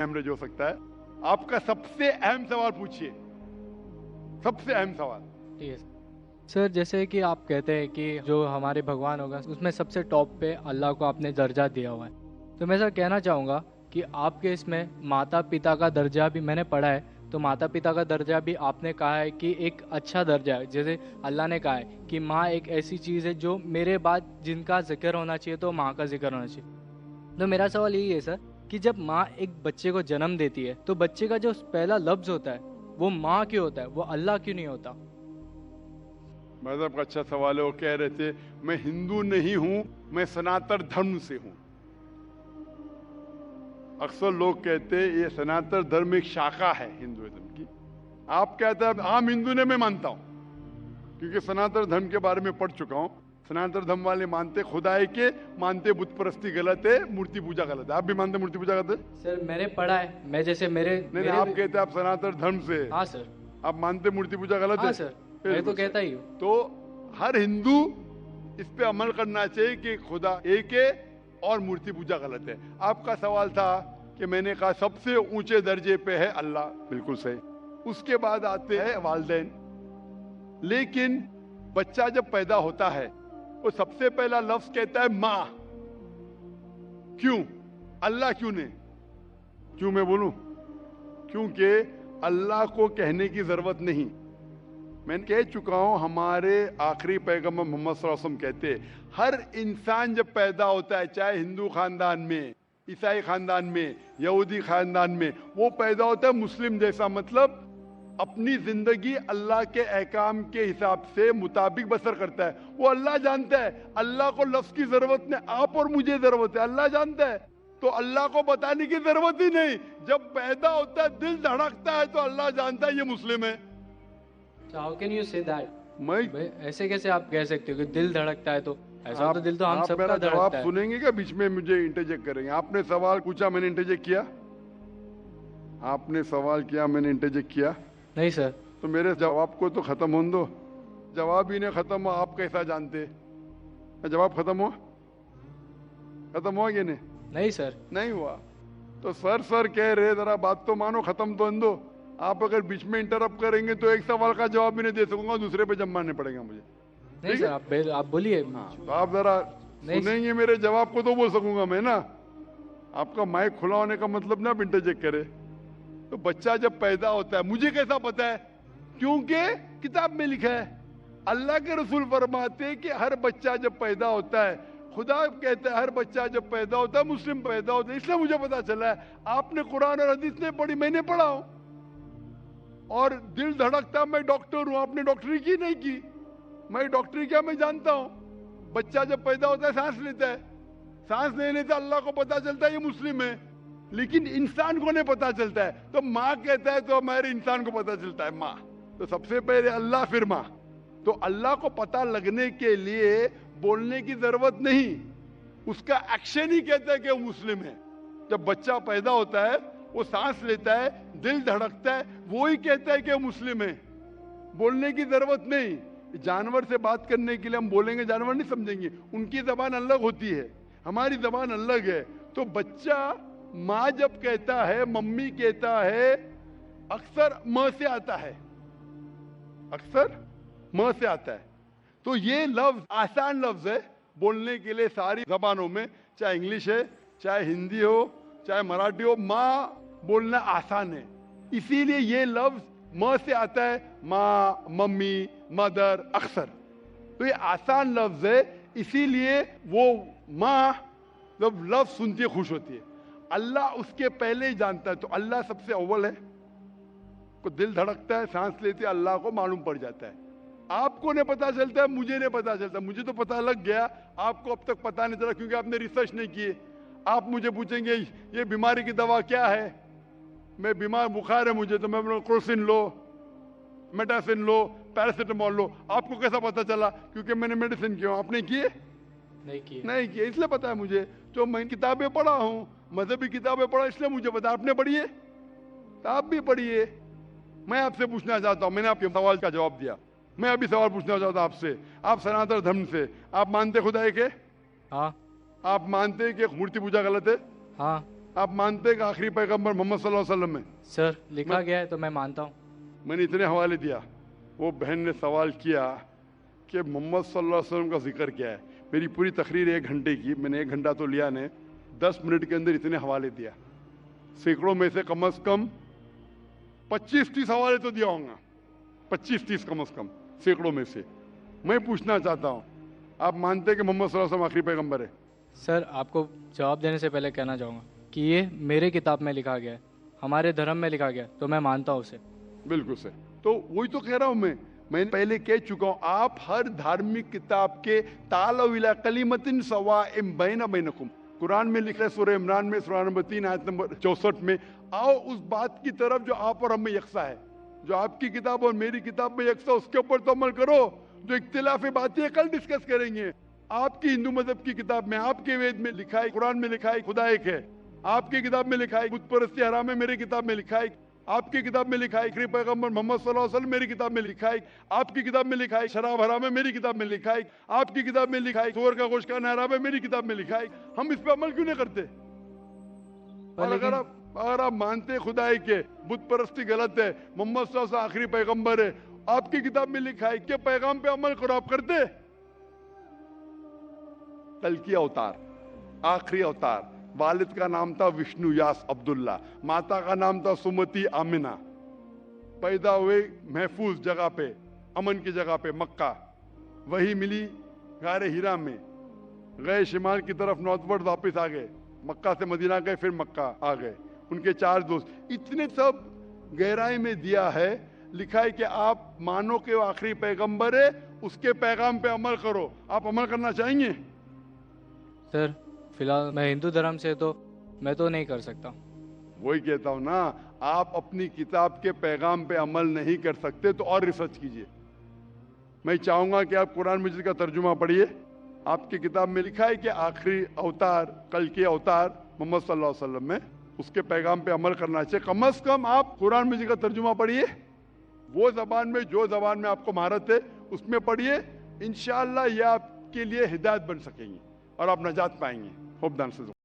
Average हो सकता है। आपका सबसे अहम सवाल पूछिए, सबसे अहम सवाल। ठीक है सर, जैसे कि आप कहते हैं कि जो हमारे भगवान होगा उसमें सबसे टॉप पे अल्लाह को आपने दर्जा दिया हुआ है, तो मैं सर कहना चाहूँगा कि आपके इसमें माता पिता का दर्जा भी मैंने पढ़ा है, तो माता पिता का दर्जा भी आपने कहा है कि एक अच्छा दर्जा है। जैसे अल्लाह ने कहा है कि माँ एक ऐसी चीज़ है जो मेरे बाद जिनका जिक्र होना चाहिए तो माँ का जिक्र होना चाहिए। तो मेरा सवाल यही है सर कि जब माँ एक बच्चे को जन्म देती है तो बच्चे का जो पहला लफ्ज़ होता है वो माँ क्यों होता है, वो अल्लाह क्यों नहीं होता? मतलब का अच्छा सवाल है। वो कह रहे थे मैं हिंदू नहीं हूं, मैं सनातन धर्म से हूं। अक्सर लोग कहते हैं ये सनातन धर्म एक शाखा है हिंदुइज्म की। आप कहते हैं आम हिंदू ने मैं मानता हूं, क्योंकि सनातन धर्म के बारे में पढ़ चुका हूं। सनातन धर्म वाले मानते खुदा है के, मानते बुत परस्ती गलत है, मूर्ति पूजा गलत है। आप भी मानते मूर्ति पूजा गलत है? सर मैंने पढ़ा है, मैं जैसे मेरे नहीं, आप कहते हैं आप सनातन धर्म से। हाँ सर। आप मानते मूर्ति पूजा गलत है? हाँ सर, मैं तो कहता ही हूँ। तो हर हिंदू इस पे अमल करना चाहिए कि खुदा एक है और मूर्ति पूजा गलत है। आपका सवाल था कि मैंने कहा सबसे ऊंचे दर्जे पे है अल्लाह, बिल्कुल सही। उसके बाद आते हैं वालिदैन। लेकिन बच्चा जब पैदा होता है वो सबसे पहला लफ्ज कहता है माँ। क्यों? अल्लाह क्यों नहीं? क्यों मैं बोलूं? क्योंकि अल्लाह को कहने की जरूरत नहीं। मैं कह चुका हूं, हमारे आखिरी पैगंबर मोहम्मद सल्लल्लाहु अलैहि वसल्लम कहते हैं हर इंसान जब पैदा होता है, चाहे हिंदू खानदान में, ईसाई खानदान में, यहूदी खानदान में, वो पैदा होता है मुस्लिम जैसा। मतलब अपनी जिंदगी अल्लाह के अहकाम के हिसाब से मुताबिक बसर करता है। वो अल्लाह जानता है, अल्लाह को लफ्ज की जरूरत नहीं, आप और मुझे जरूरत है, अल्लाह जानता है। तो अल्लाह को बताने की जरूरत ही नहीं। जब पैदा होता है दिल धड़कता है तो अल्लाह जानता है ये मुस्लिम है। How can you say that? मैं ऐसे कैसे आप कह सकते हो कि दिल धड़कता है? तो ऐसा तो दिल तो हम आप सबका मेरा जवाब धड़कता है। सुनेंगे क्या? बीच में मुझे इंटरजेक्ट करेंगे? आपने सवाल पूछा, मैंने इंटरजेक्ट किया? आपने सवाल किया, मैंने इंटरजेक्ट किया? नहीं सर। तो मेरे जवाब को तो खत्म होने दो। जवाब ही नहीं खत्म हुआ, आप कैसा जानते? जवाब खत्म हुआ? खत्म हुआ कि नहीं? नहीं सर। नहीं हुआ। तो सर कह रहे, जरा बात तो मानो, खत्म तो होने दो। आप अगर बीच में इंटरप्ट करेंगे तो एक सवाल का जवाब भी नहीं दे सकूंगा, दूसरे पे जब मानने पड़ेगा मुझे। नहीं सर, आप बोलिए। तो आप जरा सुनेंगे मेरे जवाब को तो बोल सकूंगा मैं ना। आपका माइक खुला होने का मतलब ना आप इंटरजेक्ट करे। तो बच्चा जब पैदा होता है, मुझे कैसा पता है? क्योंकि किताब में लिखा है। अल्लाह के रसूल फरमाते हैं कि हर बच्चा जब पैदा होता है, खुदा कहता है हर बच्चा जब पैदा होता है मुस्लिम पैदा होता है। इसलिए मुझे पता चला है। आपने कुरान और हदीस नहीं पढ़ी, मैंने पढ़ा हूं। और दिल धड़कता, मैं डॉक्टर हूं, आपने डॉक्टरी की नहीं की। मैं डॉक्टरी क्या मैं जानता हूं। बच्चा जब पैदा होता है सांस लेता है, सांस लेने से अल्लाह को पता चलता है ये मुस्लिम है, लेकिन इंसान को नहीं पता चलता है। तो माँ कहता है तो हमारे इंसान को पता चलता है माँ। तो सबसे पहले अल्लाह फिर माँ। तो अल्लाह को पता लगने के लिए बोलने की जरूरत नहीं, उसका एक्शन ही कहता है कि वो मुस्लिम है। जब बच्चा पैदा होता है वो सांस लेता है, दिल धड़कता है, वो ही कहता है कि वो मुस्लिम है। बोलने की जरूरत नहीं। जानवर से बात करने के लिए हम बोलेंगे, जानवर नहीं समझेंगे, उनकी जबान अलग होती है, हमारी जबान अलग है। तो बच्चा माँ जब कहता है, मम्मी कहता है, अक्सर म से आता है, अक्सर म से आता है। तो ये लफ्ज आसान लफ्ज है बोलने के लिए सारी जबानों में, चाहे इंग्लिश है, चाहे हिंदी हो, चाहे मराठी हो, माँ बोलना आसान है। इसीलिए ये लफ्ज म से आता है, माँ, मम्मी, मदर, अक्सर। तो ये आसान लफ्ज है, इसीलिए वो माँ जब लफ्ज सुनती है खुश होती है। अल्लाह उसके पहले ही जानता है। तो अल्लाह सबसे अव्वल है। को दिल धड़कता है, सांस लेते, अल्लाह को मालूम पड़ जाता है। आपको नहीं पता चलता है, मुझे नहीं पता चलता। मुझे तो पता लग गया, आपको अब तक पता नहीं चला क्योंकि आपने रिसर्च नहीं की। आप मुझे पूछेंगे ये बीमारी की दवा क्या है, मैं बीमार, बुखार है मुझे, तो मैं बोलूँ क्रोसिन लो, मेटासिन लो, पैरासिटामोल लो। आपको कैसा पता चला? क्योंकि मैंने मेडिसिन की। आपने किए? नहीं किए, इसलिए पता है मुझे। जो मैं किताबें पढ़ा हूँ, मजहबी किताबें पढ़ा, इसलिए मुझे पता। आपने पढ़ी है तो आप भी पढ़िए। मैं आपसे पूछना चाहता हूँ, मैंने आपके सवाल का जवाब दिया, मैं अभी सवाल पूछना चाहता हूँ आपसे। आप सनातन धर्म से, आप मानते खुदा एक है? हाँ। आप मानते हैं कि मूर्ति पूजा गलत है? हाँ। आप मानते हैं कि आखिरी पैगंबर मोहम्मद सल्लल्लाहु अलैहि वसल्लम है? सर लिखा गया है तो मैं मानता हूँ। मैंने इतने हवाले दिया, वो बहन ने सवाल किया कि मोहम्मद सल्लल्लाहु अलैहि वसल्लम का जिक्र क्या है। मेरी पूरी तकरीर 1 घंटे की, मैंने 1 घंटा तो लिया ने, 10 मिनट के अंदर इतने हवाले दिया। सैकड़ों में से कम 25-30 हवाले तो दिया होगा, 25-30 कम से कम, सैकड़ों में से। मैं पूछना चाहता हूँ, आप मानते हैं कि मोहम्मद सल्लल्लाहु अलैहि वसल्लम आखिरी पैगंबर है? सर आपको जवाब देने से पहले कहना चाहूँगा कि ये मेरे किताब में लिखा गया है, हमारे धर्म में लिखा गया है, तो मैं मानता हूँ उसे। बिल्कुल सही। तो वही तो कह रहा हूं मैं पहले कह चुका हूं, आप हर धार्मिक किताब के तालव इला कलिमतिन सवाइम बैना बैनकुम, कुरान में लिखा है सूरह इमरान में सूरह नंबर 3 आयत नंबर 64 में, आओ उस बात की तरफ जो आप और हम में यकसा है। जो आपकी किताब और मेरी किताब में यकसा, उसके ऊपर तो अमल करो। जो इख्तिलाफी बातें कल डिस्कस करेंगे। आपकी हिंदू मजहब की किताब में, आपके वेद में लिखा है, कुरान में लिखा है खुदा एक है, आपकी किताब में लिखा है बुत परस्ती हराम है, मेरी किताब में लिखा है, आपकी किताब में लिखा है आखिरी पैगंबर मोहम्मद सल्लल्लाहु अलैहि वसल्लम, मेरी किताब में लिखा है, आपकी किताब में लिखा है शराब हराम है, मेरी किताब में लिखा है, आपकी किताब में लिखा है सूअर का गोश्त खाना हराम है, मेरी किताब में लिखा है। हम इस पे अमल क्यों नहीं करते? और अगर आप मानते खुदा एक है, बुत परस्ती गलत है, मोहम्मद सल्लल्लाहु अलैहि वसल्लम आखिरी पैगंबर है, आपकी किताब में लिखा है कि पैगाम पे अमल करो, आप करते? कल की अवतार, आखिरी अवतार, वालिद का नाम था विष्णु यास अब्दुल्ला, माता का नाम था सुमति आमिना, पैदा हुए महफूज जगह पे, अमन की जगह पे मक्का, वही मिली गारे हीरा में, गए शिमाल की तरफ नॉर्थवर्ड वापस आ गए, मक्का से मदीना गए, फिर मक्का आ गए, उनके 4 दोस्त, इतने सब गहराई में दिया है। लिखा है कि आप मानो कि वो आखिरी पैगंबर है, उसके पैगाम पे अमल करो। आप अमल करना चाहेंगे? सर फिलहाल मैं हिंदू धर्म से, तो मैं तो नहीं कर सकता। वही कहता हूं ना, आप अपनी किताब के पैगाम पे अमल नहीं कर सकते तो और रिसर्च कीजिए। मैं चाहूंगा कि आप कुरान मजीद का तर्जुमा पढ़िए। आपकी किताब में लिखा है कि आखिरी अवतार, कल के अवतार मोहम्मद सल्लल्लाहु अलैहि वसल्लम में, उसके पैगाम पे अमल करना चाहिए। कम से कम आप कुरान मजीद का तर्जुमा पढ़िए, वो जबान में, जो जबान में आपको महारत है उसमें पढ़िए। इंशाअल्लाह ये आपके लिए हिदायत बन सकेंगी और आप नजात पाएंगे। होप दान से